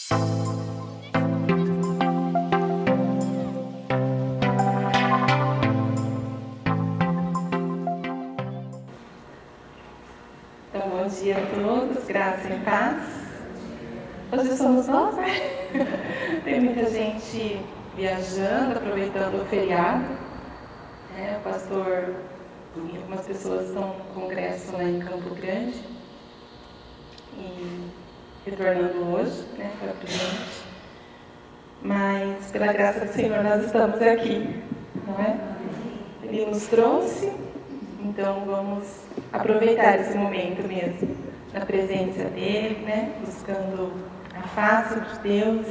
Então, bom dia a todos, graça e paz. Hoje somos nós, né? Tem muita gente viajando, aproveitando o feriado. O pastor e algumas pessoas estão no congresso lá em Campo Grande e retornando hoje, para presente. Mas, pela graça do Senhor, nós estamos aqui, não é? Ele nos trouxe, então vamos aproveitar esse momento mesmo, na presença dele, buscando a face de Deus.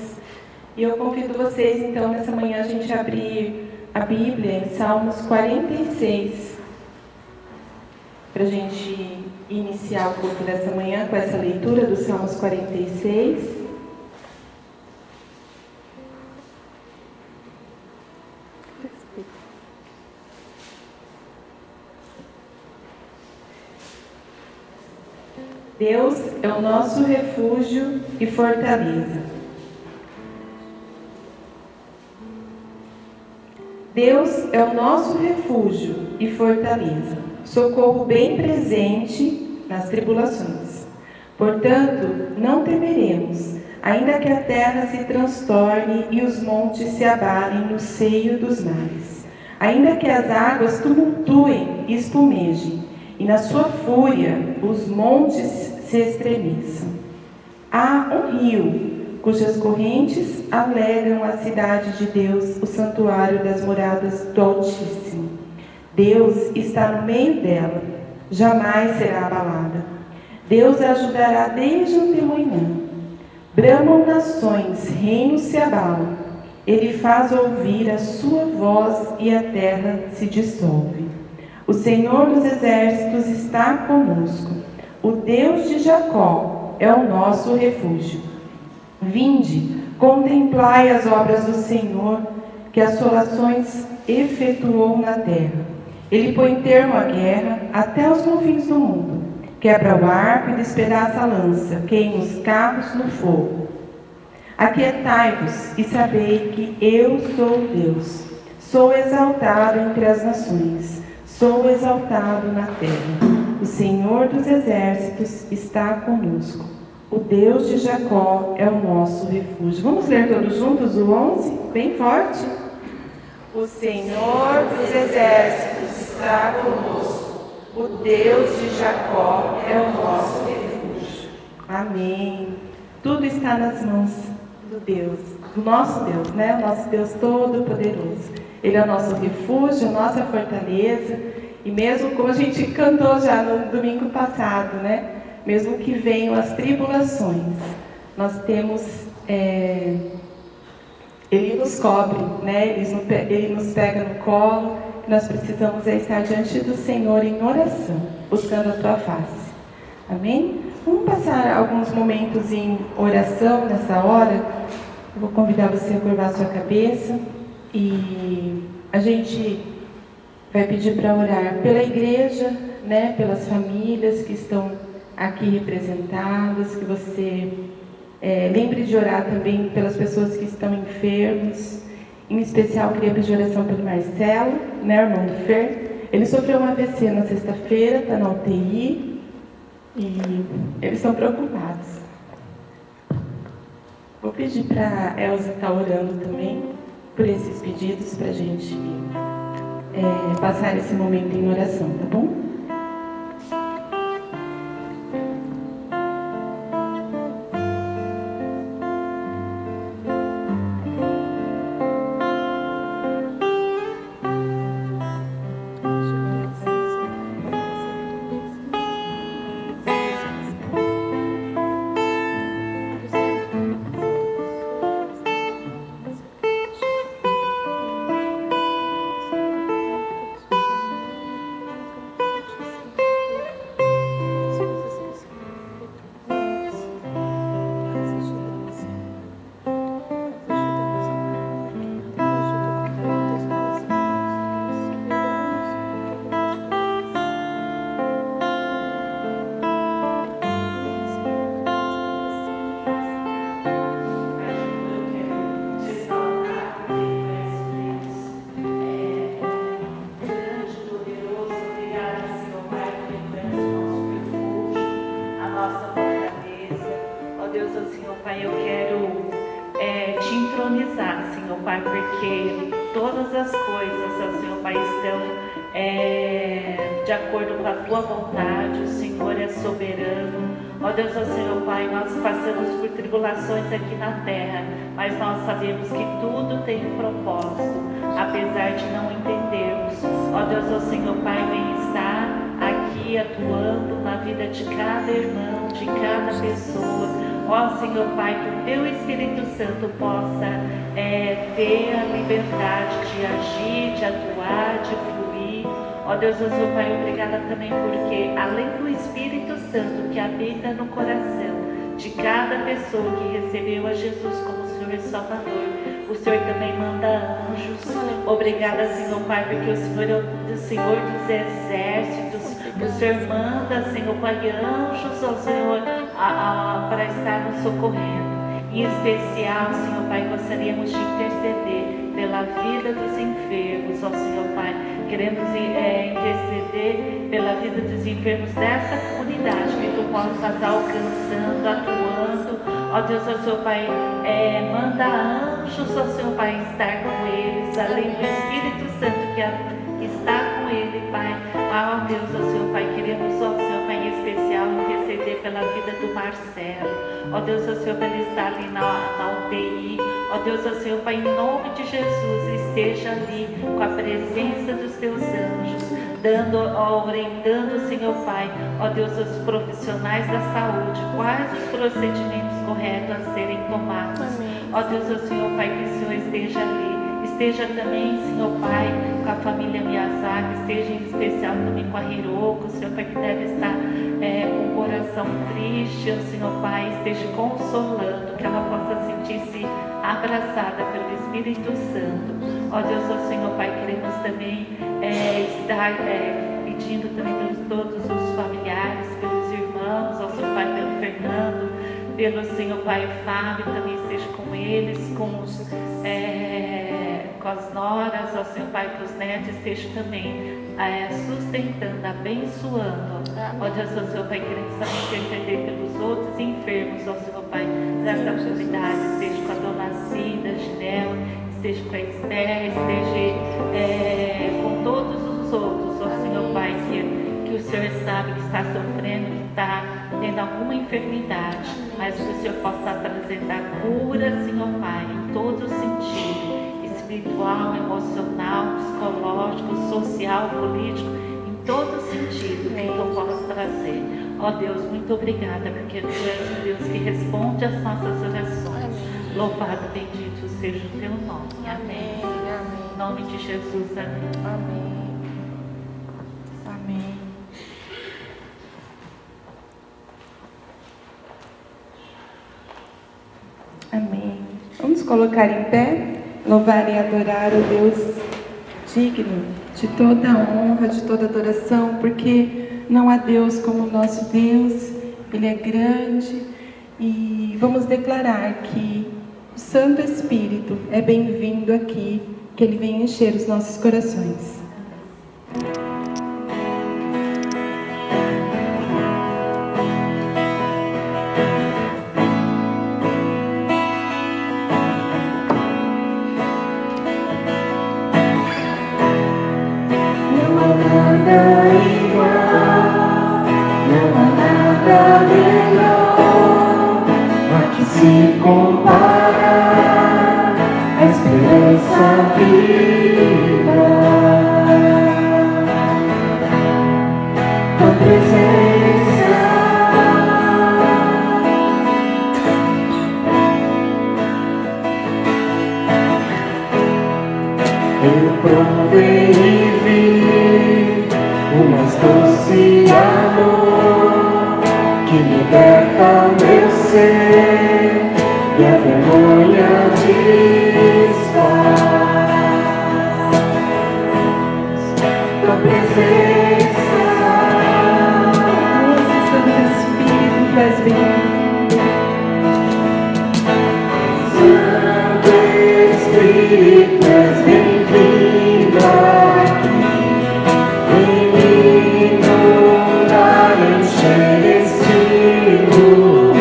E eu convido vocês, então, nessa manhã, a gente abrir a Bíblia em Salmos 46, para a gente iniciar o culto dessa manhã com essa leitura do Salmos 46. Deus é o nosso refúgio e fortaleza. Deus é o nosso refúgio e fortaleza, socorro bem presente nas tribulações. Portanto, não temeremos, ainda que a terra se transtorne e os montes se abalem no seio dos mares, ainda que as águas tumultuem e espumejem, e na sua fúria os montes se estremeçam. Há um rio cujas correntes alegram a cidade de Deus, o santuário das moradas do Altíssimo. Deus está no meio dela, jamais será abalada. Deus a ajudará desde antemanhã. Bramam nações, reinos se abalam. Ele faz ouvir a sua voz e a terra se dissolve. O Senhor dos exércitos está conosco. O Deus de Jacó é o nosso refúgio. Vinde, contemplai as obras do Senhor, que assolações efetuou na terra. Ele põe termo à guerra até os confins do mundo. Quebra o arco e despedaça a lança, queima os carros no fogo. Aquietai-vos e sabei que eu sou Deus. Sou exaltado entre as nações. Sou exaltado na terra. O Senhor dos exércitos está conosco. O Deus de Jacó é o nosso refúgio. Vamos ler todos juntos o 11, bem forte? O Senhor dos exércitos está conosco. O Deus de Jacó é o nosso refúgio. Amém. Tudo está nas mãos do Deus, do nosso Deus, O nosso Deus todo-poderoso. Ele é o nosso refúgio, a nossa fortaleza. E mesmo como a gente cantou já no domingo passado, mesmo que venham as tribulações, nós temos, Ele nos cobre, Ele nos pega no colo. Nós precisamos estar diante do Senhor em oração, buscando a Tua face. Amém? Vamos passar alguns momentos em oração nessa hora. Eu vou convidar você a curvar a sua cabeça e a gente vai pedir para orar pela igreja, pelas famílias que estão aqui representadas, que você lembre de orar também pelas pessoas que estão enfermos. Em especial, queria pedir oração pelo Marcelo, irmão do Fer. Ele sofreu um AVC na sexta-feira, está na UTI e eles estão preocupados. Vou pedir para a Elza estar orando também por esses pedidos para a gente passar esse momento em oração, tá bom? Senhor Pai, eu quero te entronizar, Senhor Pai, porque todas as coisas, ó Senhor Pai, estão de acordo com a Tua vontade. O Senhor é soberano. Ó Deus, ó Senhor Pai, nós passamos por tribulações aqui na terra, mas nós sabemos que tudo tem um propósito, apesar de não entendermos. Ó Deus, ó Senhor Pai, vem estar aqui atuando na vida de cada irmão, de cada pessoa. Ó Senhor Pai, que o Teu Espírito Santo possa ter a liberdade de agir, de atuar, de fluir. Ó Deus, ó Senhor Pai, obrigada também porque além do Espírito Santo que habita no coração de cada pessoa que recebeu a Jesus como Senhor e Salvador, o Senhor também manda anjos. Obrigada, Senhor Pai, porque o Senhor é o Senhor dos exércitos. O Senhor manda, Senhor Pai, anjos ao Senhor para estar nos socorrendo. Em especial, Senhor Pai, gostaríamos de interceder pela vida dos enfermos, ó Senhor Pai. Queremos interceder pela vida dos enfermos dessa comunidade, que Tu possas alcançando, atuando. Ó Deus, ó Senhor Pai, manda anjos, ó Senhor Pai, estar com eles, além do Espírito Santo que está com ele, Pai. Ó Deus, ó Senhor Pai, queremos, ó Senhor Pai, em especial interceder pela vida do Marcelo. Ó Deus, ó Senhor, para ele estar ali na UTI. Ó Deus, ó Senhor Pai, em nome de Jesus, esteja ali com a presença dos Teus anjos, orientando, Senhor Pai, ó Deus, os profissionais da saúde, quais os procedimentos corretos a serem tomados. Ó Deus, ó Senhor Pai, que o Senhor esteja ali. Esteja também, Senhor Pai, com a família Miyazaki, esteja em especial também com a Hiroko, Senhor Pai, que deve estar com o coração triste, Senhor Pai, esteja consolando, que ela possa sentir-se abraçada pelo Espírito Santo. Ó Deus, ó Senhor Pai, queremos também estar pedindo também pelos todos os familiares, pelos irmãos, ó Senhor Pai, pelo Fernando, pelo Senhor Pai Fábio, também esteja com eles, com as noras, ó Senhor Pai, para os netos, esteja também sustentando, abençoando. Ó Deus, ó Senhor Pai, queremos também interceder pelos outros enfermos, ó Senhor Pai, dessa comunidade, esteja com a Dona Cida, a Ginela, esteja com a Esther, esteja com todos os outros, ó Senhor Pai, que o Senhor sabe que está sofrendo, que está tendo alguma enfermidade, mas que o Senhor possa apresentar cura, Senhor Pai, em todo o sentido, espiritual, emocional, psicológico, social, político, em todo sentido que Tu possa trazer. Ó Deus, muito obrigada, porque Tu és o Deus que responde às nossas orações. Louvado, bendito seja o Teu nome. Amém. Em nome de Jesus, amém. Amém. Amém. Amém. Vamos colocar em pé, louvar e adorar o Deus digno de toda honra, de toda adoração, porque não há Deus como o nosso Deus, Ele é grande, e vamos declarar que o Santo Espírito é bem-vindo aqui, que Ele vem encher os nossos corações. Se compara a esperança viva, tua presença eu provei e vi o mais doce amor que liberta o meu ser e a vergonha desfaz. Tua presença, Nosso Santo Espírito, Tu és bem-vindo. Santo Espírito, és bem-vindo aqui. Vem inundar, encher este lugar.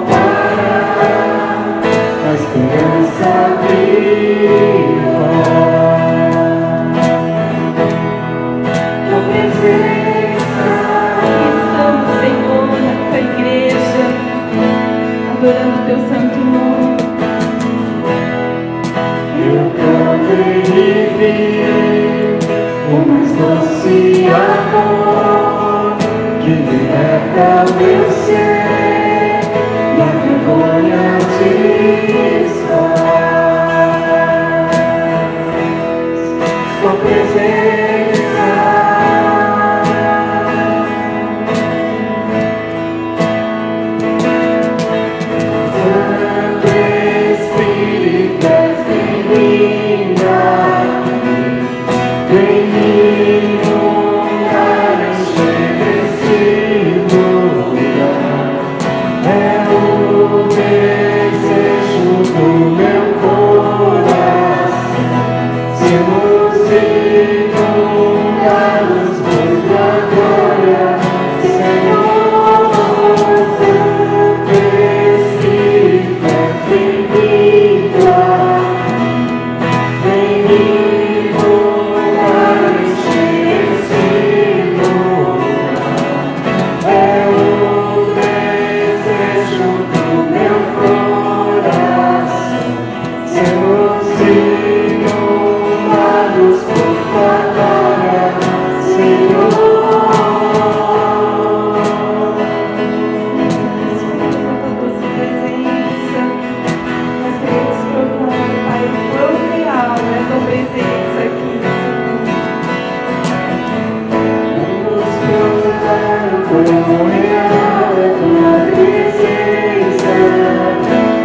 voltará, a esperança viva. Tua presença. Estamos, Senhor, na tua igreja, adorando teu santo nome. Eu provei e vi o mais doce amor que liberta o meu ser e a vergonha desfaz. Tua presença. Santo Espírito, és bem-vindo aqui. Vem inundar, encher este lugar. É o desejo do meu coração. Sermos inundados por tua glória, Senhor. Santo Espírito, és bem-vindo aqui. Vem inundar, encher este lugar. É o desejo do meu coração. Sermos inundados por tua glória, Senhor. Tua doce presença, nós queremos provar, Pai, o quão real é a tua presença aqui, Vamos provar o quão real é tua presença.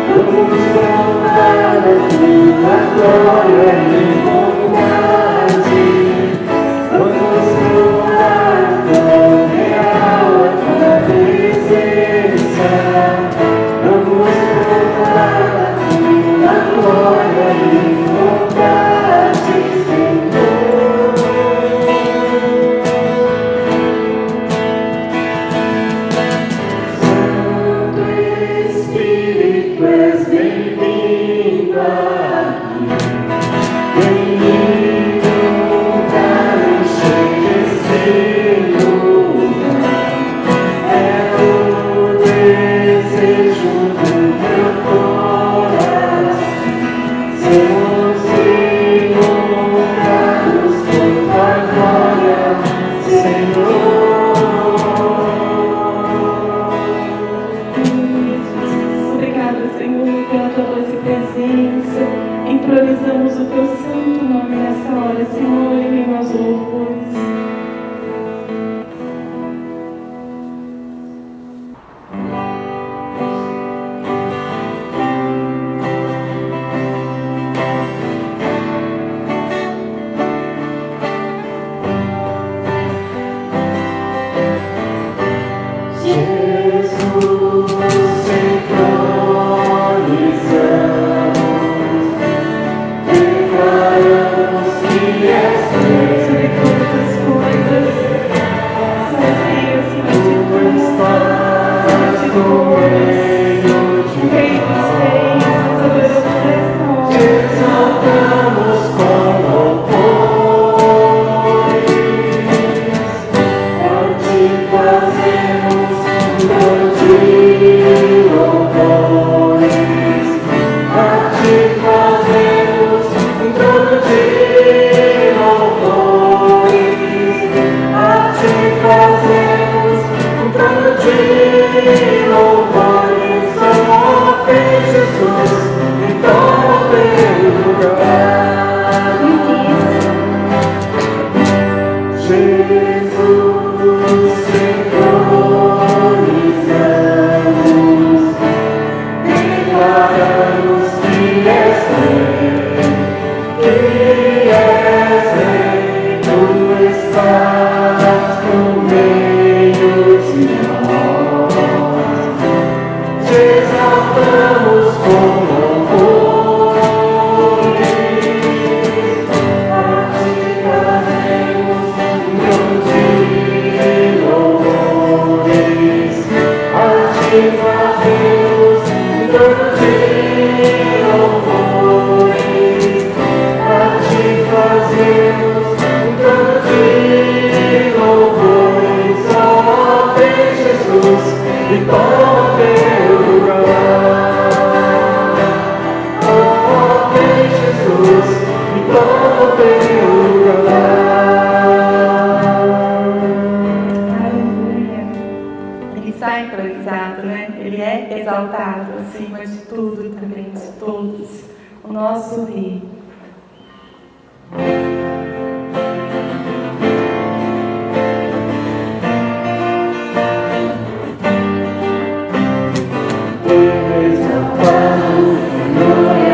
Vamos provar a tua glória e bondade. Vamos provar quão real é tua presença. Vamos provar a tua glória e bondade, Senhor. Santo Espírito, és bem-vindo aqui. Vem inundar, encher este lugar. É o desejo do meu coração. Sermos inundados por tua glória, Senhor. Obrigada, Senhor, pela tua doce presença. Entronizamos o teu santo nome nessa hora, Senhor, em meio aos louvores. Jesus, entronizamos, declaramos que és rei. Sobre todas as coisas, somos reis, Senhor de Tu tudo, estás de no todas. meio de Rei dos reis, nós adoramos nessa hora. Te exaltamos com louvores, a Ti fazemos um trono de louvores, a Ti fazemos um trono de louvores, a Ti fazemos um trono de louvores. Oh, vem Jesus, e toma o teu lugar. Jesus, entronizamos, declaramos que és rei, tu estás no meio de nós. Te exaltamos com louvores, a Ti fazemos um trono de louvores, a Ti fazemos Exaltado acima de tudo e também de todos, o nosso Rei.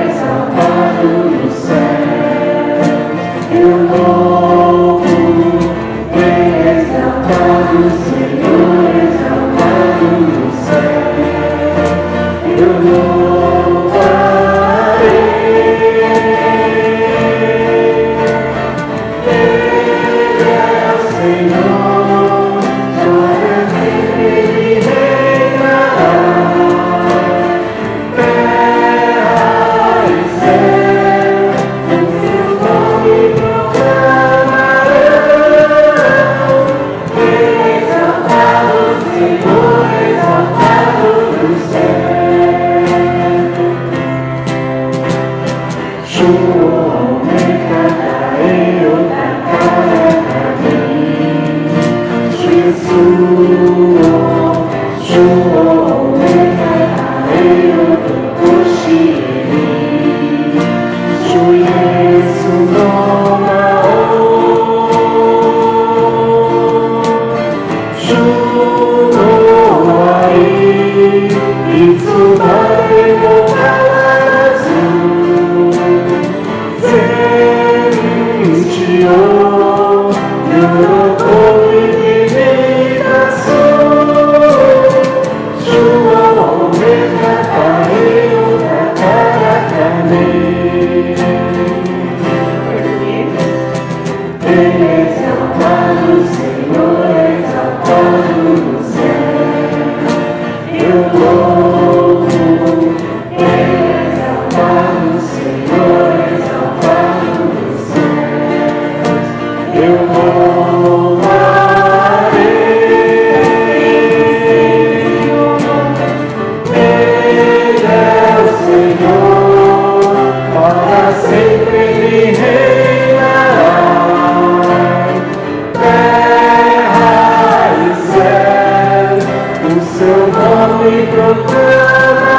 Exaltado nos céus, eu louvo, exaltado Senhor, exaltado nos céus. Eu louvarei, Ele é o Senhor, para sempre Ele reinará. Terra e céu, o seu nome proclamarão.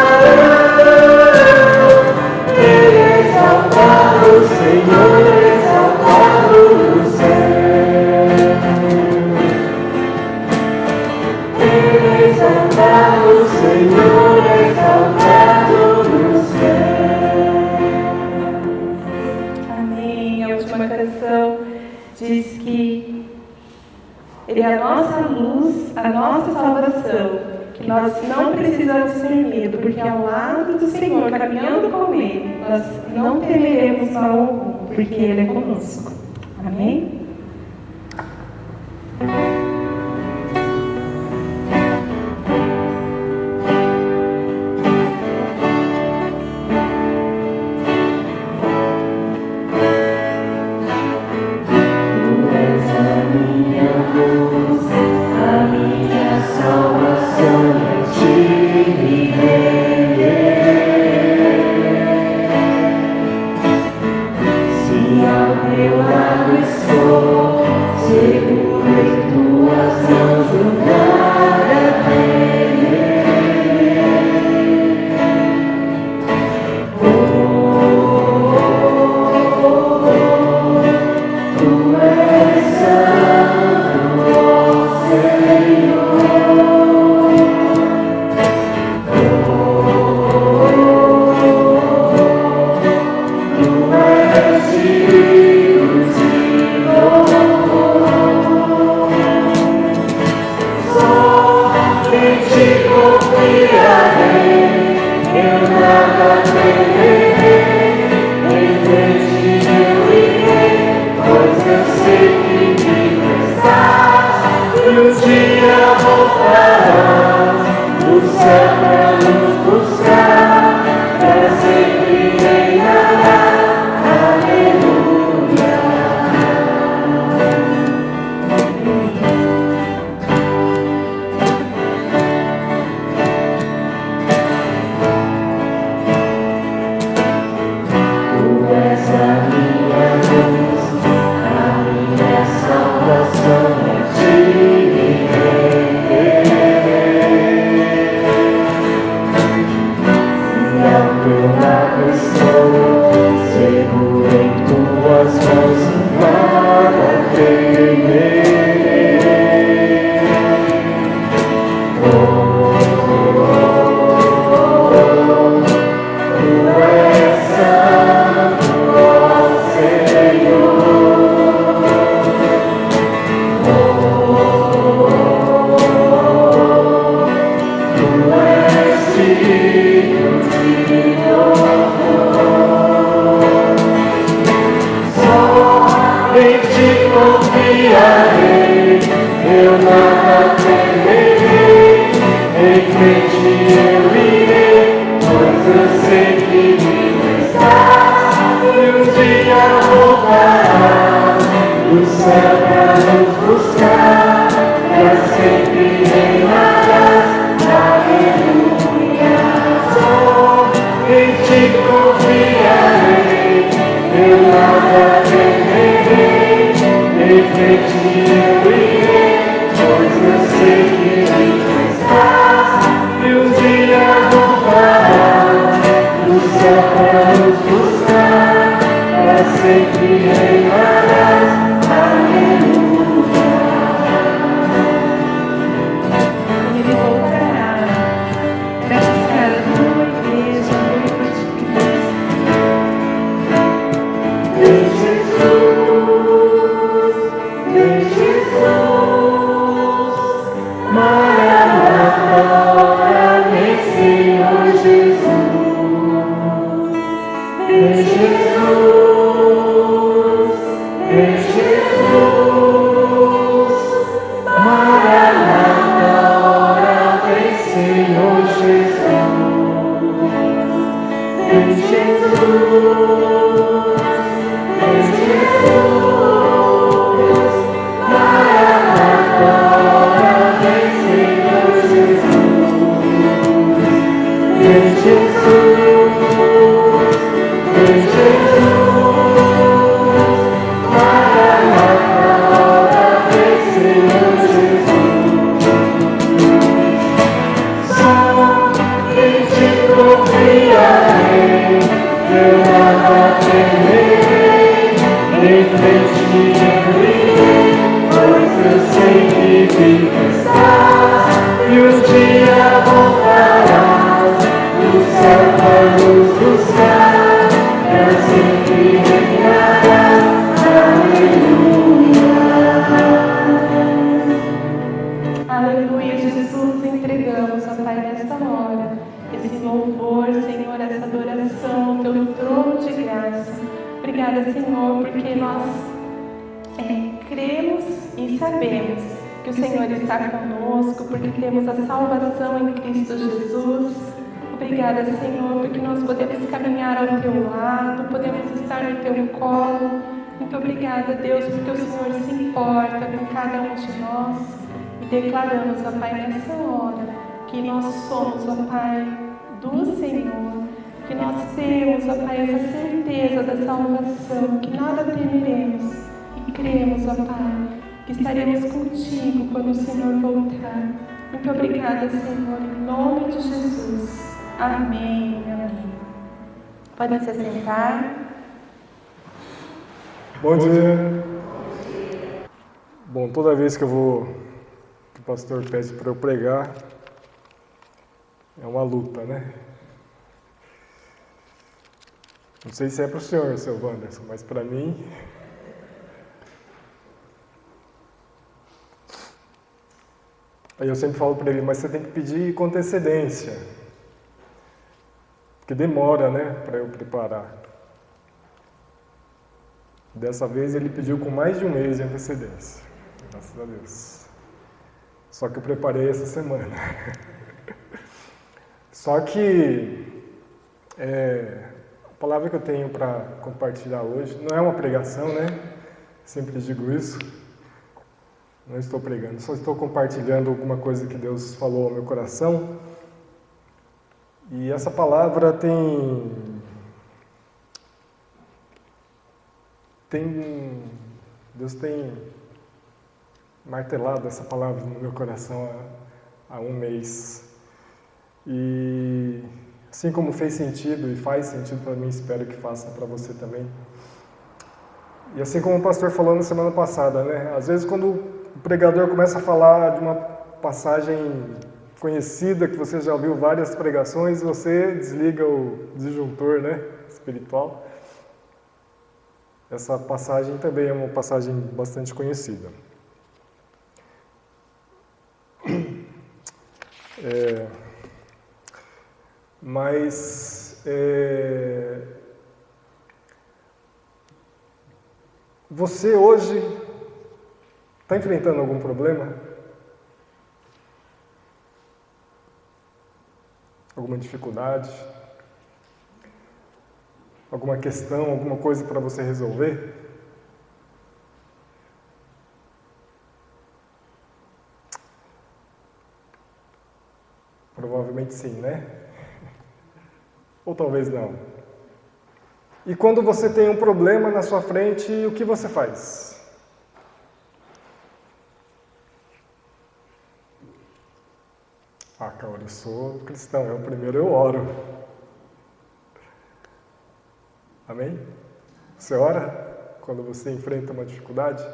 Exaltado Senhor, exaltado no céu. Porque Ele é conosco. Amém? Meu lado estou seguro em tu confiarei, eu nada temerei, em frente eu irei, pois eu sei que vivo estás, e um dia voltarás do céu para nos buscar, pra sempre reinarás, aleluia. Só em ti confiarei, eu nada temerei, em frente eu irei, pois eu sei que vivo estás, e um dia voltarás do céu para nos buscar, para sempre reinarás, aleluia. Ele voltará para buscar a tua igreja, noiva de Cristo. Vem Jesus, Maranata, ora vem Senhor Jesus. Vem Jesus, Maranata, ora vem Senhor Jesus. Vem Jesus. Aleluia, Jesus, entregamos, ó Pai, nesta hora, esse louvor, Senhor, essa adoração ao teu trono de graça. Obrigada, Senhor, porque nós cremos e sabemos que o Senhor está conosco, porque temos a salvação em Cristo Jesus. Obrigada, Senhor, porque nós podemos caminhar ao teu lado, podemos estar no teu colo. Muito obrigada, Deus, porque o Senhor se importa com cada um de nós. E declaramos, ó Pai, nessa hora, que nós somos, ó Pai, do Senhor, que nós temos, ó Pai, essa certeza da salvação, que nada temeremos, e cremos, ó Pai, que estaremos contigo quando o Senhor voltar. Muito obrigada, Senhor, em nome de Jesus. Amém. Amém. Podem se sentar. Bom dia. Bom, toda vez que o pastor pede para eu pregar, é uma luta, né? Não sei se é para o senhor, seu Wanderson, mas para mim... Aí eu sempre falo para ele, mas você tem que pedir com antecedência, porque demora, né, para eu preparar. Dessa vez ele pediu com mais de um mês de antecedência, graças a Deus. Só que eu preparei essa semana. Só que a palavra que eu tenho para compartilhar hoje não é uma pregação, né? Sempre digo isso. Não estou pregando, só estou compartilhando alguma coisa que Deus falou ao meu coração. E essa palavra Deus tem martelado essa palavra no meu coração há um mês. E assim como fez sentido e faz sentido para mim, espero que faça para você também. E assim como o pastor falou na semana passada, né? Às vezes quando o pregador começa a falar de uma passagem conhecida, que você já ouviu várias pregações, você desliga o disjuntor, né, espiritual. Essa passagem também é uma passagem bastante conhecida. Mas você hoje está enfrentando algum problema? Alguma dificuldade? Alguma questão, alguma coisa para você resolver? Provavelmente sim, né? Ou talvez não. E quando você tem um problema na sua frente, o que você faz? Ah, cara, eu sou cristão, eu primeiro eu oro. Amém? Você ora quando você enfrenta uma dificuldade?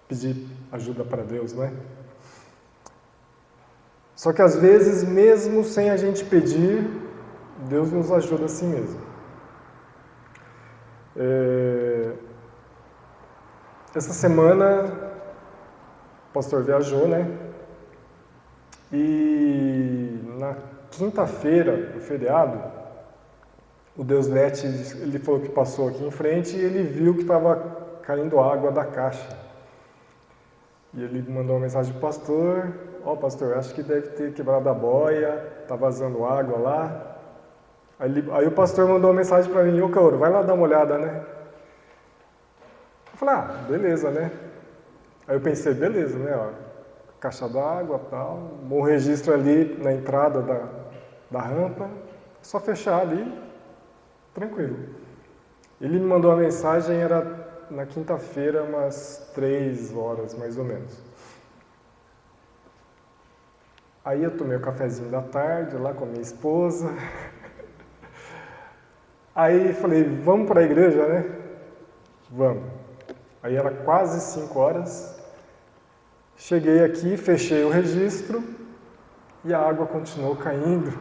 Pedir ajuda para Deus, não é? Só que às vezes, mesmo sem a gente pedir, Deus nos ajuda assim mesmo. Essa semana, o pastor viajou, né? E na quinta-feira, no feriado, o Deusnet, ele falou que passou aqui em frente e ele viu que estava caindo água da caixa. E ele mandou uma mensagem para o pastor: ó, pastor, acho que deve ter quebrado a boia, tá vazando água lá. Aí o pastor mandou uma mensagem para mim: ô, Cauro, vai lá dar uma olhada, né? Eu falei: ah, beleza, né? Aí eu pensei: beleza, né? Ó, caixa d'água e tal, bom registro ali na entrada da rampa, só fechar ali, tranquilo. Ele me mandou uma mensagem, era na quinta-feira, umas 3 horas, mais ou menos. Aí eu tomei o cafezinho da tarde lá com a minha esposa. Aí falei: vamos para a igreja, né? Vamos. Aí era quase 5 horas. Cheguei aqui, fechei o registro e a água continuou caindo.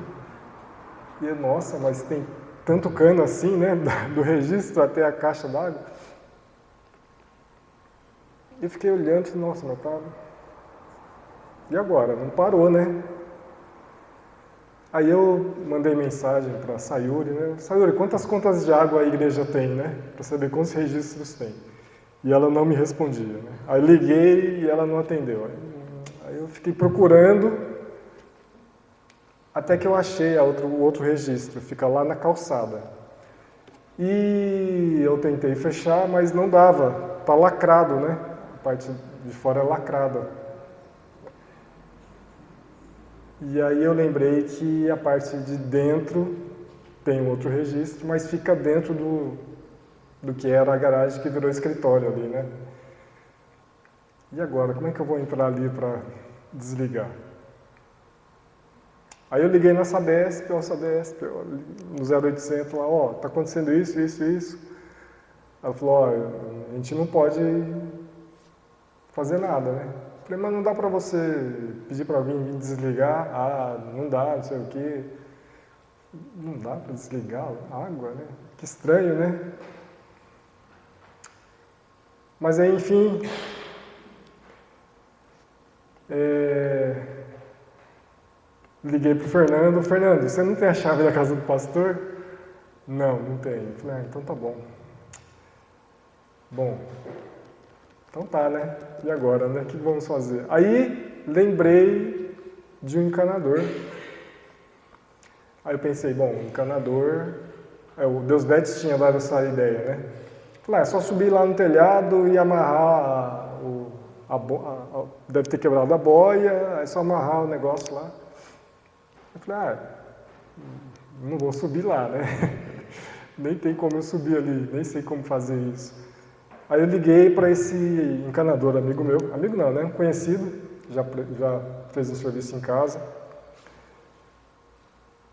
E nossa, mas tem tanto cano assim, né? Do registro até a caixa d'água. Eu fiquei olhando e, nossa, mas tá... E agora? Não parou, né? Aí eu mandei mensagem para a Sayuri, né? Sayuri, quantas contas de água a igreja tem, né? Para saber quantos registros tem. E ela não me respondia, né? Aí eu liguei e ela não atendeu. Aí eu fiquei procurando, até que eu achei o outro registro, fica lá na calçada. E eu tentei fechar, mas não dava, tá lacrado, né? A parte de fora é lacrada. E aí eu lembrei que a parte de dentro tem um outro registro, mas fica dentro do que era a garagem que virou escritório ali, né? E agora, como é que eu vou entrar ali para desligar? Aí eu liguei na Sabesp, no 0800 lá, ó, tá acontecendo isso. Ela falou: ó, a gente não pode fazer nada, né? Eu falei: mas não dá para você pedir para alguém vir desligar? Ah, não dá, não sei o quê. Não dá para desligar a água, né? Que estranho, né? Mas aí, enfim, liguei pro Fernando: Fernando, você não tem a chave da casa do pastor? Não, não tenho. Eu falei: ah, então tá bom. Bom, então tá, né? E agora, né? O que vamos fazer? Aí lembrei de um encanador. Aí eu pensei: bom, encanador... o Deusnet tinha dado essa ideia, né? Falei: é só subir lá no telhado e amarrar deve ter quebrado a boia, é só amarrar o negócio lá. Eu falei: não vou subir lá, né? Nem tem como eu subir ali, nem sei como fazer isso. Aí eu liguei para esse encanador, amigo meu, amigo não, né? Conhecido, já fez um serviço em casa.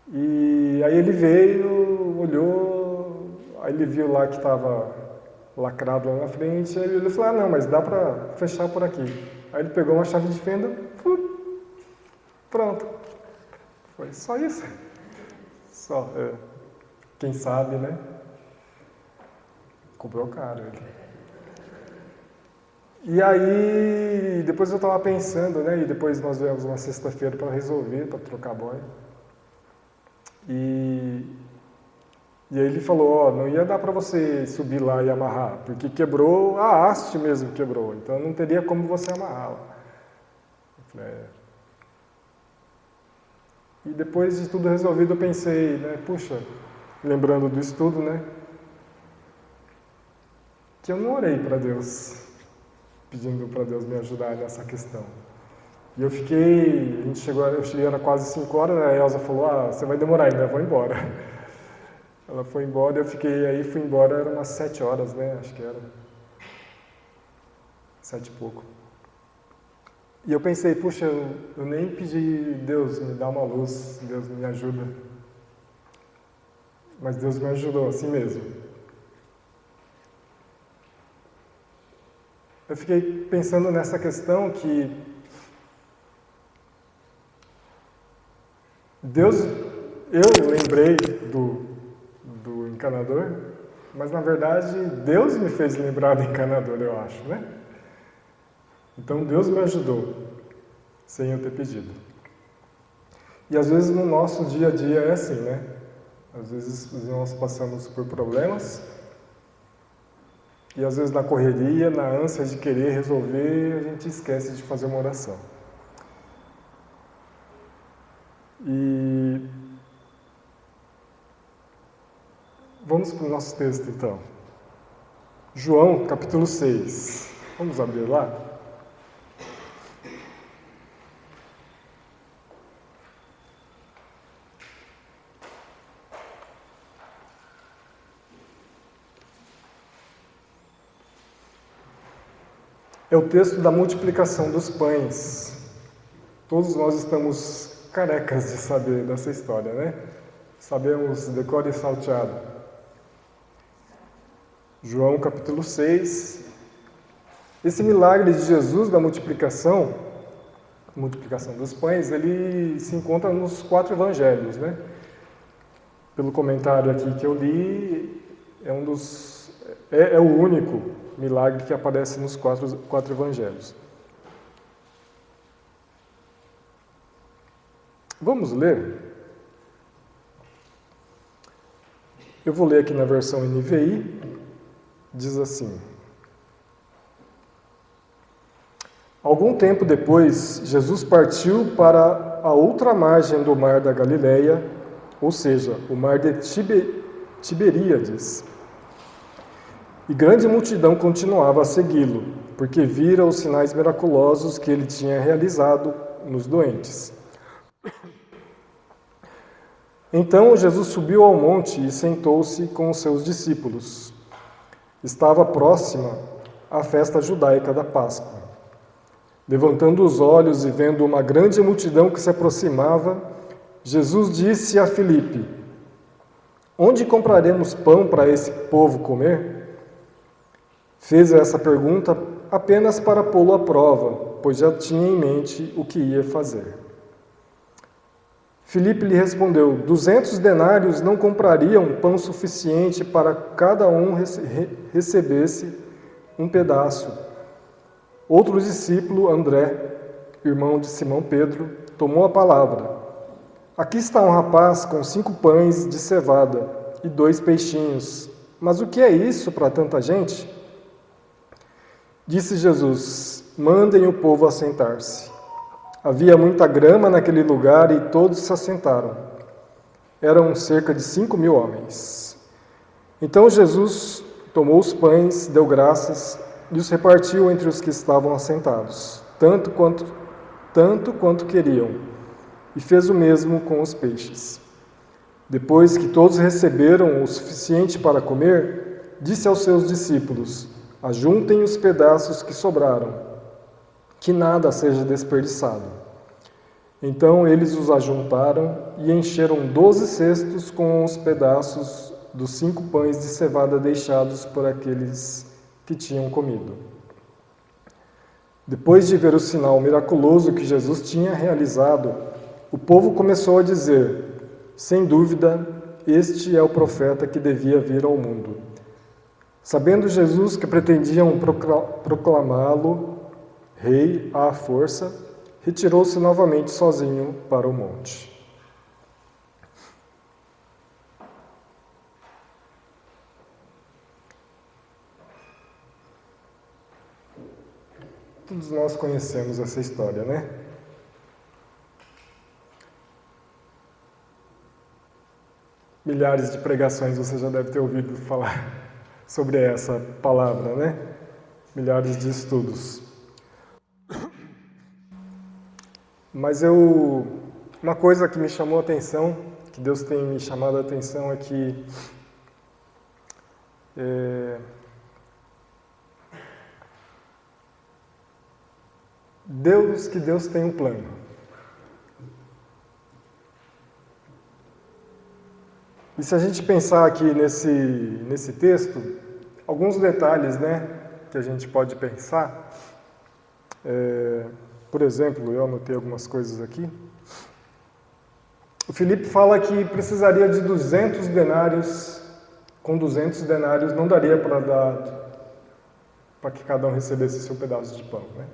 E aí ele veio, olhou, aí ele viu lá que estava lacrado lá na frente, aí ele falou: ah, não, mas dá para fechar por aqui. Aí ele pegou uma chave de fenda, pronto. Foi só isso. Só, quem sabe, né? Cobrou caro ele. E aí, depois eu estava pensando, né? E depois nós viemos uma sexta-feira para resolver, para trocar boia. E aí ele falou, ó, não ia dar para você subir lá e amarrar, porque quebrou, a haste mesmo quebrou, então não teria como você amarrá-la. Eu falei, E depois de tudo resolvido eu pensei, né, puxa, lembrando do estudo, né, que eu não orei para Deus, pedindo para Deus me ajudar nessa questão. E eu cheguei, era quase 5 horas, a Elza falou, você vai demorar ainda, eu vou embora. Ela foi embora, eu fui embora, era umas 7 horas, né? Acho que era. 7 e pouco. E eu pensei, puxa, eu nem pedi, Deus, me dá uma luz, Deus me ajuda. Mas Deus me ajudou, assim mesmo. Eu fiquei pensando nessa questão que eu lembrei do encanador, mas na verdade Deus me fez lembrar do encanador, eu acho, né? Então Deus me ajudou, sem eu ter pedido. E às vezes no nosso dia a dia é assim, né? Às vezes nós passamos por problemas, e às vezes na correria, na ânsia de querer resolver, a gente esquece de fazer uma oração. E vamos para o nosso texto, então. João, capítulo 6. Vamos abrir lá? É o texto da multiplicação dos pães. Todos nós estamos carecas de saber dessa história, né? Sabemos de cor e salteado. João capítulo 6. Esse milagre de Jesus da multiplicação dos pães, ele se encontra nos 4 evangelhos, né? Pelo comentário aqui que eu li, é o único milagre que aparece nos 4 evangelhos. Vamos ler? Eu vou ler aqui na versão NVI, diz assim: Algum tempo depois, Jesus partiu para a outra margem do mar da Galileia, ou seja, o mar de Tiberíades. E grande multidão continuava a segui-lo, porque vira os sinais miraculosos que ele tinha realizado nos doentes. Então Jesus subiu ao monte e sentou-se com os seus discípulos. Estava próxima a festa judaica da Páscoa. Levantando os olhos e vendo uma grande multidão que se aproximava, Jesus disse a Filipe: Onde compraremos pão para esse povo comer? Fez essa pergunta apenas para pô-lo à prova, pois já tinha em mente o que ia fazer. Filipe lhe respondeu: 200 denários não comprariam pão suficiente para cada um recebesse um pedaço. Outro discípulo, André, irmão de Simão Pedro, tomou a palavra. Aqui está um rapaz com 5 pães de cevada e 2 peixinhos. Mas o que é isso para tanta gente? Disse Jesus: Mandem o povo assentar-se. Havia muita grama naquele lugar e todos se assentaram. Eram cerca de 5.000 homens. Então Jesus tomou os pães, deu graças e os repartiu entre os que estavam assentados, tanto quanto queriam, e fez o mesmo com os peixes. Depois que todos receberam o suficiente para comer, disse aos seus discípulos: Ajuntem os pedaços que sobraram, que nada seja desperdiçado. Então eles os ajuntaram e encheram 12 cestos com os pedaços dos 5 pães de cevada deixados por aqueles que tinham comido. Depois de ver o sinal miraculoso que Jesus tinha realizado, o povo começou a dizer: Sem dúvida, este é o profeta que devia vir ao mundo. Sabendo Jesus que pretendiam proclamá-lo rei à força, retirou-se novamente sozinho para o monte. Todos nós conhecemos essa história, né? Milhares de pregações você já deve ter ouvido falar sobre essa palavra, né? Milhares de estudos. Mas uma coisa que me chamou a atenção, que Deus tem me chamado a atenção, é que Deus tem um plano. E se a gente pensar aqui nesse texto, alguns detalhes, né, que a gente pode pensar, por exemplo, eu anotei algumas coisas aqui. O Filipe fala que precisaria de 200 denários, com 200 denários não daria para que cada um recebesse seu pedaço de pão, né?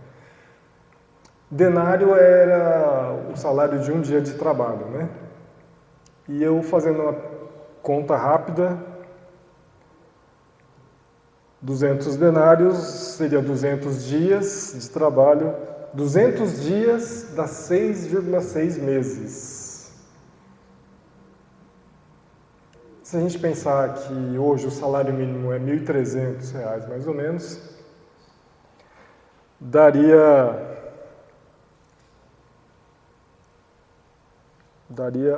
Denário era o salário de um dia de trabalho, né? E eu fazendo uma conta rápida, 200 denários seria 200 dias de trabalho, 200 dias dá 6,6 meses. Se a gente pensar que hoje o salário mínimo é R$ 1.300, mais ou menos, daria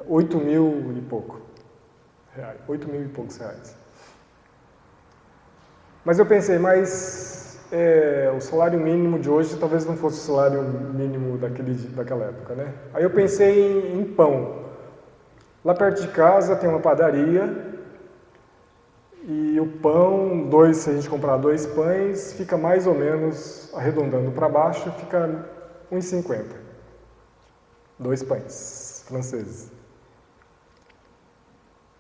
8 mil e pouco reais, 8 mil e poucos reais. Mas eu pensei, o salário mínimo de hoje talvez não fosse o salário mínimo daquela época, né? Aí eu pensei em pão. Lá perto de casa tem uma padaria e o pão, se a gente comprar 2 pães, fica mais ou menos, arredondando para baixo, fica R$ 1,50. 2 pães franceses.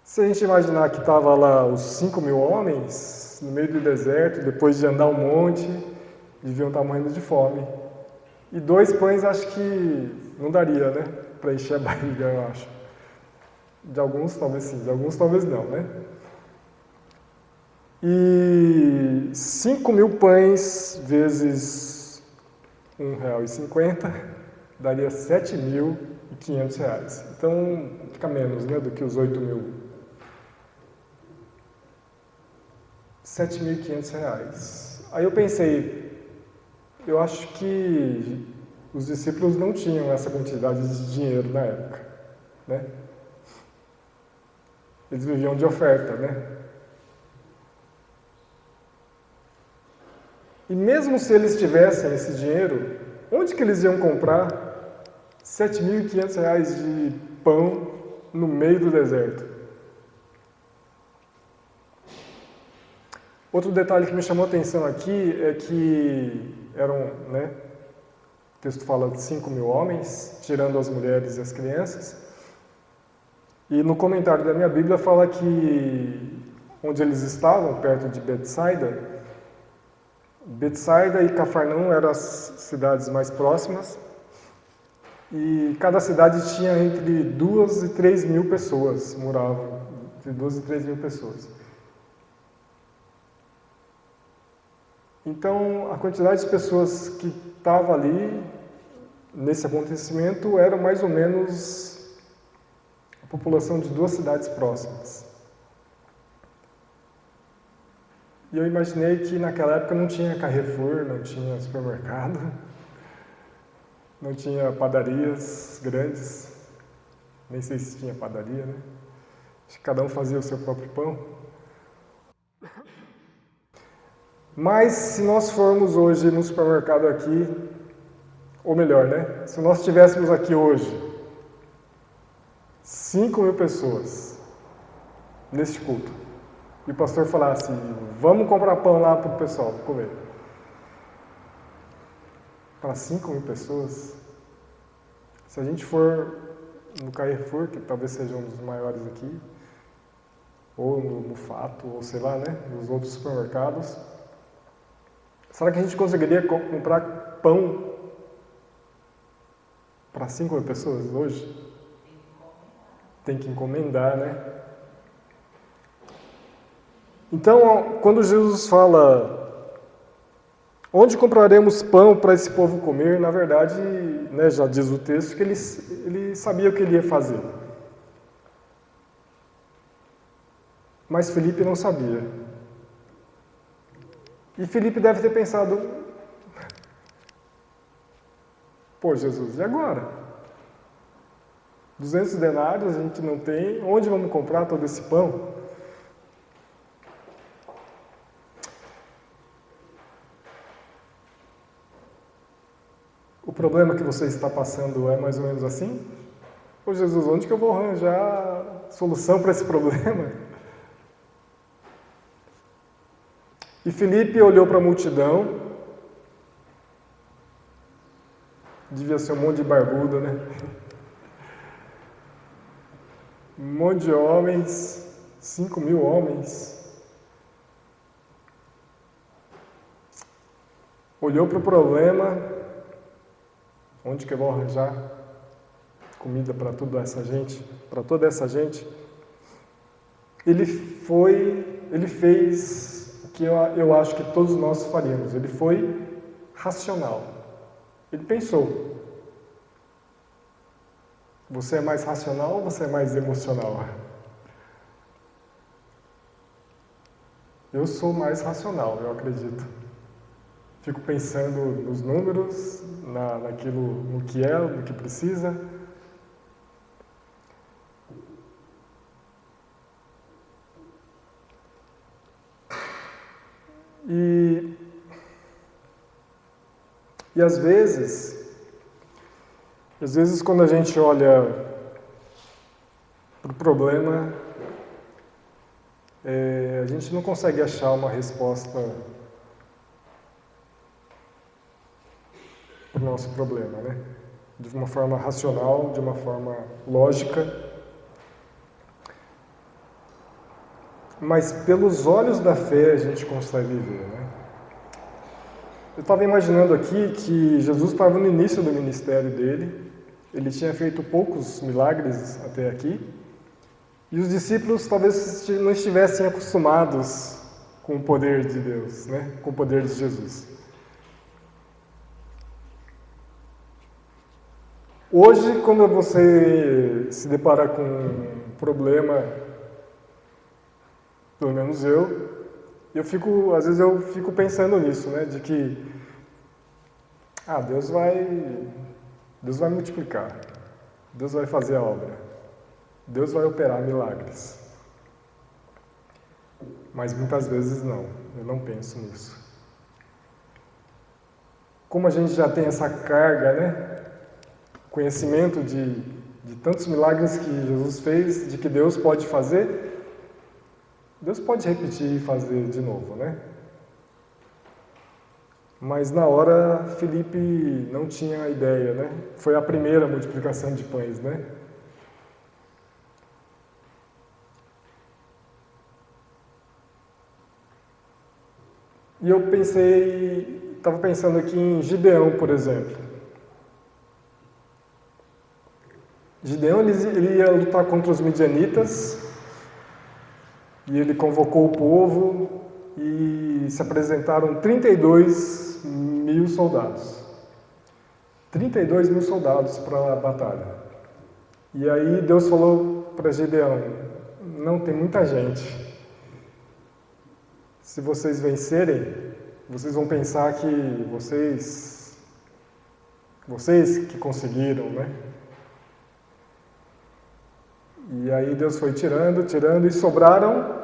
Se a gente imaginar que estava lá os 5 mil homens no meio do deserto, depois de andar um monte, deviam estar morrendo de fome. E 2 pães acho que não daria, né? Para encher a barriga, eu acho. De alguns talvez sim, de alguns talvez não, né? E 5 mil pães vezes R$1,50 daria R$ 7.500. Então fica menos, né, do que os 8 mil. R$ 7.500. Aí eu pensei, eu acho que os discípulos não tinham essa quantidade de dinheiro na época, né? Eles viviam de oferta, né? E mesmo se eles tivessem esse dinheiro, onde que eles iam comprar R$ 7.500 de pão no meio do deserto? Outro detalhe que me chamou a atenção aqui é que o texto fala de 5 mil homens, tirando as mulheres e as crianças. E no comentário da minha Bíblia fala que onde eles estavam, perto de Betsaida e Cafarnaum eram as cidades mais próximas, e cada cidade tinha entre 2 e 3 mil pessoas, moravam entre 2 e 3 mil pessoas. Então, a quantidade de pessoas que estava ali, nesse acontecimento, era mais ou menos a população de 2 cidades próximas. E eu imaginei que naquela época não tinha Carrefour, não tinha supermercado, não tinha padarias grandes, nem sei se tinha padaria, né? Acho que cada um fazia o seu próprio pão. Mas se nós formos hoje no supermercado aqui, ou melhor, né? Se nós tivéssemos aqui hoje 5 mil pessoas neste culto, e o pastor falasse, vamos comprar pão lá para o pessoal comer. Para 5 mil pessoas, se a gente for no Carrefour, que talvez seja um dos maiores aqui, ou no Mufato, ou sei lá, né, nos outros supermercados. Será que a gente conseguiria comprar pão para 5 pessoas hoje? Tem que encomendar, né? Então, quando Jesus fala, onde compraremos pão para esse povo comer, na verdade, né, já diz o texto que ele sabia o que ele ia fazer. Mas Felipe não sabia. E Felipe deve ter pensado, pô, Jesus, e agora? 200 denários a gente não tem, onde vamos comprar todo esse pão? O problema que você está passando é mais ou menos assim? Ô Jesus, onde que eu vou arranjar solução para esse problema? E Felipe olhou para a multidão, devia ser um monte de barbudo, né? Um monte de homens, 5.000 homens. Olhou para o problema, onde que eu vou arranjar comida para toda essa gente? Para toda essa gente. Ele fez o que eu acho que todos nós faríamos. Ele foi racional. Ele pensou. Você é mais racional ou você é mais emocional? Eu sou mais racional, eu acredito. Fico pensando nos números, naquilo, no que é, no que precisa. E às vezes quando a gente olha para o problema, a gente não consegue achar uma resposta para o nosso problema, né? De uma forma racional, de uma forma lógica. Mas pelos olhos da fé a gente consegue ver, né? Eu estava imaginando aqui que Jesus estava no início do ministério dele, ele tinha feito poucos milagres até aqui, e os discípulos talvez não estivessem acostumados com o poder de Deus, né? Com o poder de Jesus. Hoje, quando você se depara com um problema, pelo menos às vezes eu fico pensando nisso, né? De que, Deus vai multiplicar, Deus vai fazer a obra, Deus vai operar milagres. Mas muitas vezes não, eu não penso nisso. Como a gente já tem essa carga, né? Conhecimento de tantos milagres que Jesus fez, de que Deus pode fazer, Deus pode repetir e fazer de novo, né? Mas na hora, Felipe não tinha ideia, né? Foi a primeira multiplicação de pães, né? E eu estava pensando aqui em Gideão, por exemplo. Gideão, ele ia lutar contra os midianitas, e ele convocou o povo e se apresentaram 32.000 soldados. 32.000 soldados para a batalha. E aí Deus falou para Gideão, não, tem muita gente. Se vocês vencerem, vocês vão pensar que vocês que conseguiram, né? E aí Deus foi tirando, e sobraram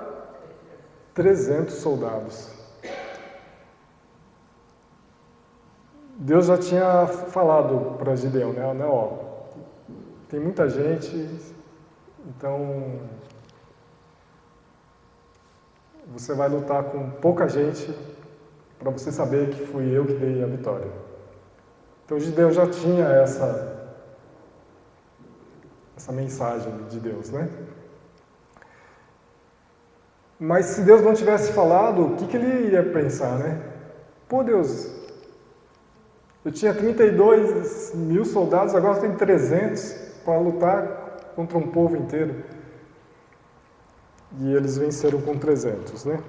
300 soldados. Deus já tinha falado para Gideão, né? Tem muita gente, então você vai lutar com pouca gente para você saber que fui eu que dei a vitória. Então Gideão já tinha essa mensagem de Deus, né? Mas se Deus não tivesse falado, o que ele ia pensar, né? Pô, Deus, eu tinha 32 mil soldados, agora tem 300 para lutar contra um povo inteiro. E eles venceram com 300, né?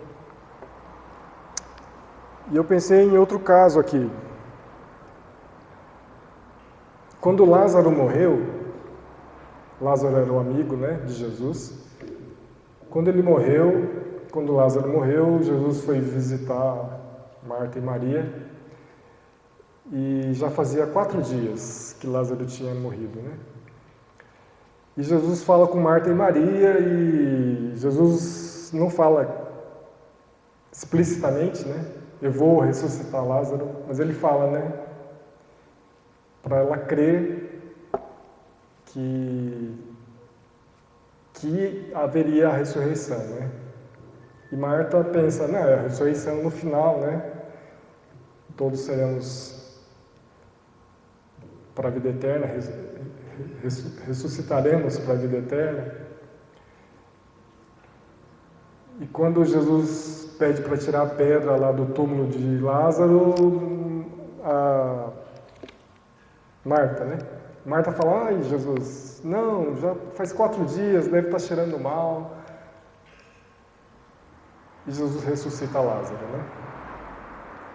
E eu pensei em outro caso aqui. Quando Lázaro morreu, Lázaro era o amigo, né, de Jesus. Quando Lázaro morreu, Jesus foi visitar Marta e Maria. E já fazia 4 dias que Lázaro tinha morrido, né? E Jesus fala com Marta e Maria, e Jesus não fala explicitamente, né? Eu vou ressuscitar Lázaro, mas ele fala, né? Para ela crer que haveria a ressurreição, né? E Marta pensa, não, é a ressurreição no final, né? Todos seremos para a vida eterna, ressuscitaremos para a vida eterna. E quando Jesus pede para tirar a pedra lá do túmulo de Lázaro, a Marta, né? Marta fala, ai Jesus, não, já faz 4 dias, deve estar cheirando mal. E Jesus ressuscita Lázaro, né?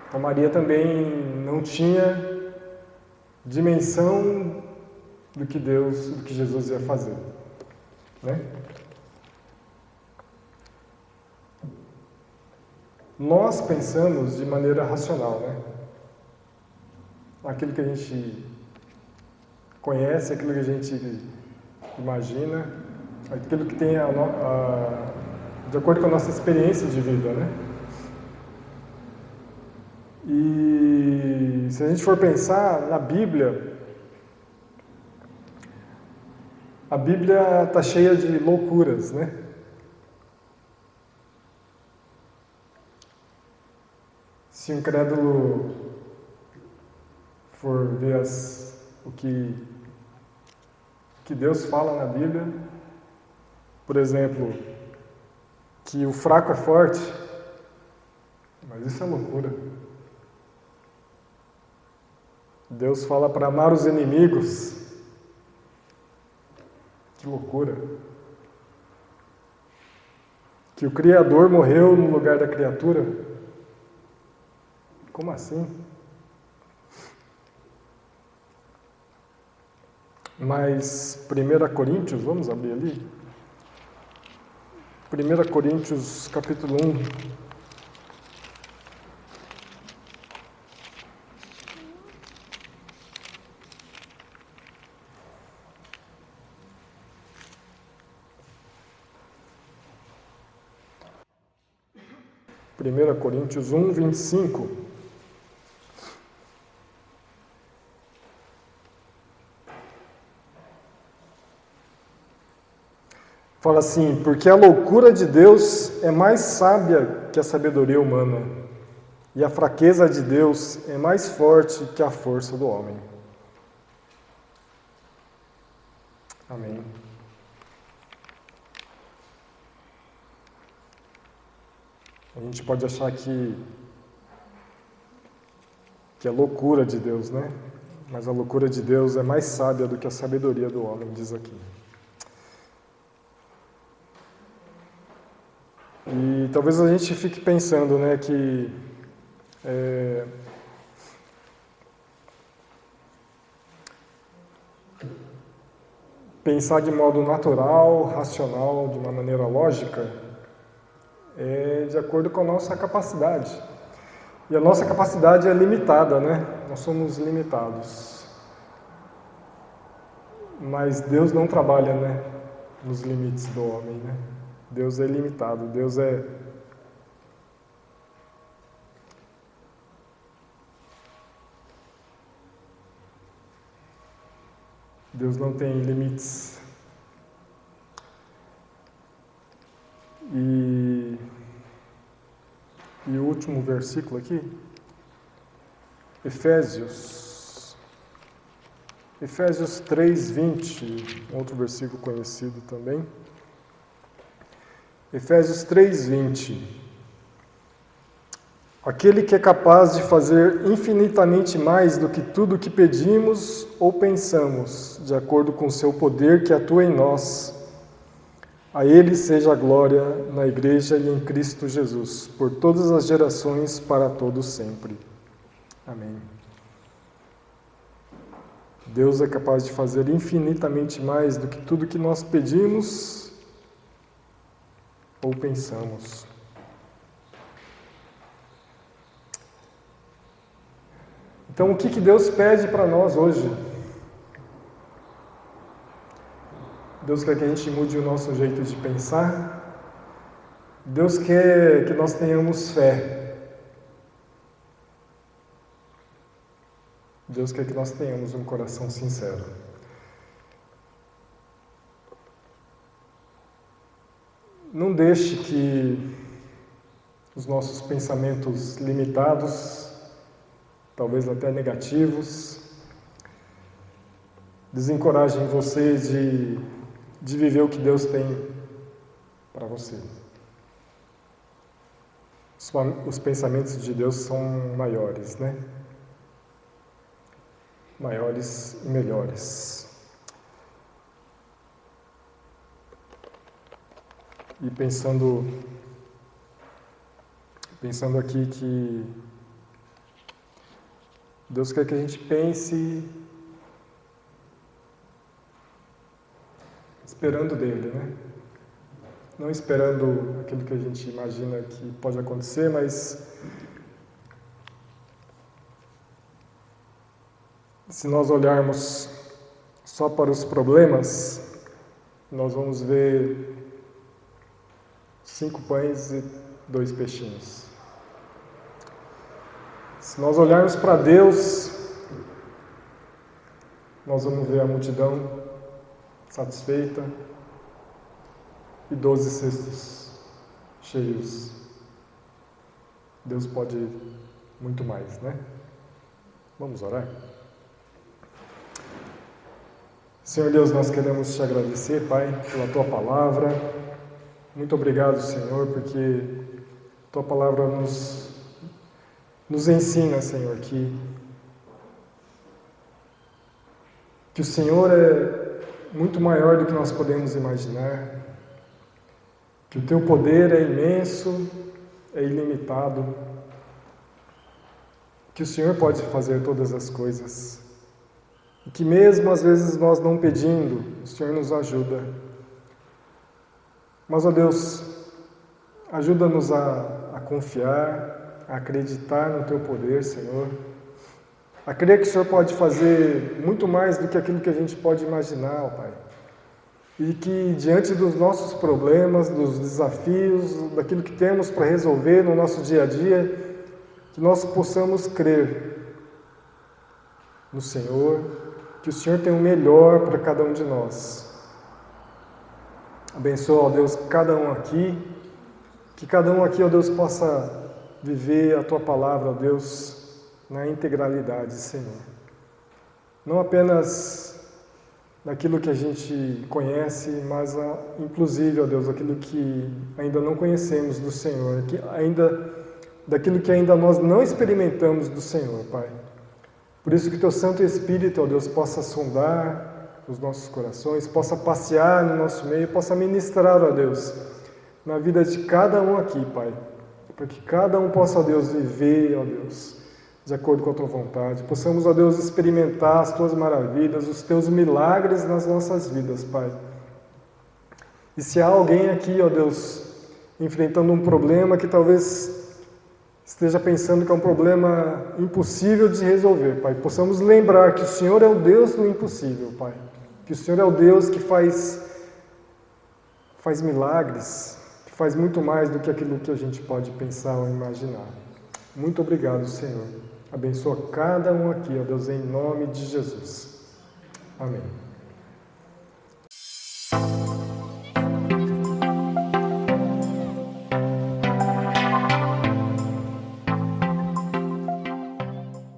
Então Maria também não tinha dimensão do que Jesus ia fazer, né? Nós pensamos de maneira racional, né? Aquilo que a gente conhece, aquilo que a gente imagina, aquilo que tem de acordo com a nossa experiência de vida, né? E se a gente for pensar na Bíblia, a Bíblia está cheia de loucuras, né? Se um crédulo for ver o que Deus fala na Bíblia, por exemplo, que o fraco é forte, mas isso é loucura. Deus fala para amar os inimigos, que loucura. Que o Criador morreu no lugar da criatura, como assim? Mas 1 Coríntios, vamos abrir ali? 1 Coríntios capítulo 1. Primeira Coríntios 1, 25. Fala assim, porque a loucura de Deus é mais sábia que a sabedoria humana, e a fraqueza de Deus é mais forte que a força do homem. Amém. A gente pode achar que é loucura de Deus, né? Mas a loucura de Deus é mais sábia do que a sabedoria do homem, diz aqui. E talvez a gente fique pensando, né, que pensar de modo natural, racional, de uma maneira lógica, é de acordo com a nossa capacidade. E a nossa capacidade é limitada, né? Nós somos limitados. Mas Deus não trabalha, né, nos limites do homem, né? Deus é ilimitado, Deus não tem limites. E o último versículo aqui, Efésios 3:20, outro versículo conhecido também. Efésios 3:20. Aquele que é capaz de fazer infinitamente mais do que tudo o que pedimos ou pensamos, de acordo com o seu poder que atua em nós. A Ele seja a glória na Igreja e em Cristo Jesus, por todas as gerações, para todos sempre. Amém. Deus é capaz de fazer infinitamente mais do que tudo que nós pedimos ou pensamos. Então, o que Deus pede para nós hoje? Deus quer que a gente mude o nosso jeito de pensar. Deus quer que nós tenhamos fé. Deus quer que nós tenhamos um coração sincero. Não deixe que os nossos pensamentos limitados, talvez até negativos, desencorajem você de viver o que Deus tem para você. Os pensamentos de Deus são maiores, né? Maiores e melhores. E pensando aqui que Deus quer que a gente pense esperando dele, né? Não esperando aquilo que a gente imagina que pode acontecer, mas se nós olharmos só para os problemas, nós vamos ver 5 pães e 2 peixinhos. Se nós olharmos para Deus, nós vamos ver a multidão satisfeita e 12 cestos cheios. Deus pode muito mais, né? Vamos orar? Senhor Deus, nós queremos te agradecer, Pai, pela Tua Palavra. Muito obrigado, Senhor, porque Tua Palavra nos ensina, Senhor, que o Senhor é muito maior do que nós podemos imaginar, que o Teu poder é imenso, é ilimitado, que o Senhor pode fazer todas as coisas, e que mesmo às vezes nós não pedindo, o Senhor nos ajuda. Mas, ó Deus, ajuda-nos a confiar, a acreditar no Teu poder, Senhor, a crer que o Senhor pode fazer muito mais do que aquilo que a gente pode imaginar, ó Pai. E que diante dos nossos problemas, dos desafios, daquilo que temos para resolver no nosso dia a dia, que nós possamos crer no Senhor, que o Senhor tem o melhor para cada um de nós. Abençoa, ó Deus, cada um aqui, que cada um aqui, ó Deus, possa viver a Tua Palavra, ó Deus, na integralidade, Senhor. Não apenas daquilo que a gente conhece, mas inclusive, ó Deus, aquilo que ainda não conhecemos do Senhor, daquilo que ainda nós não experimentamos do Senhor, Pai. Por isso que Teu Santo Espírito, ó Deus, possa sondar os nossos corações, possa passear no nosso meio, possa ministrar, ó Deus, na vida de cada um aqui, Pai, para que cada um possa, ó Deus, viver, ó Deus, de acordo com a Tua vontade. Possamos, ó Deus, experimentar as Tuas maravilhas, os Teus milagres nas nossas vidas, Pai. E se há alguém aqui, ó Deus, enfrentando um problema que talvez esteja pensando que é um problema impossível de resolver, Pai, possamos lembrar que o Senhor é o Deus do impossível, Pai. Que o Senhor é o Deus que faz milagres, que faz muito mais do que aquilo que a gente pode pensar ou imaginar. Muito obrigado, Senhor. Abençoa cada um aqui, ó Deus, em nome de Jesus. Amém.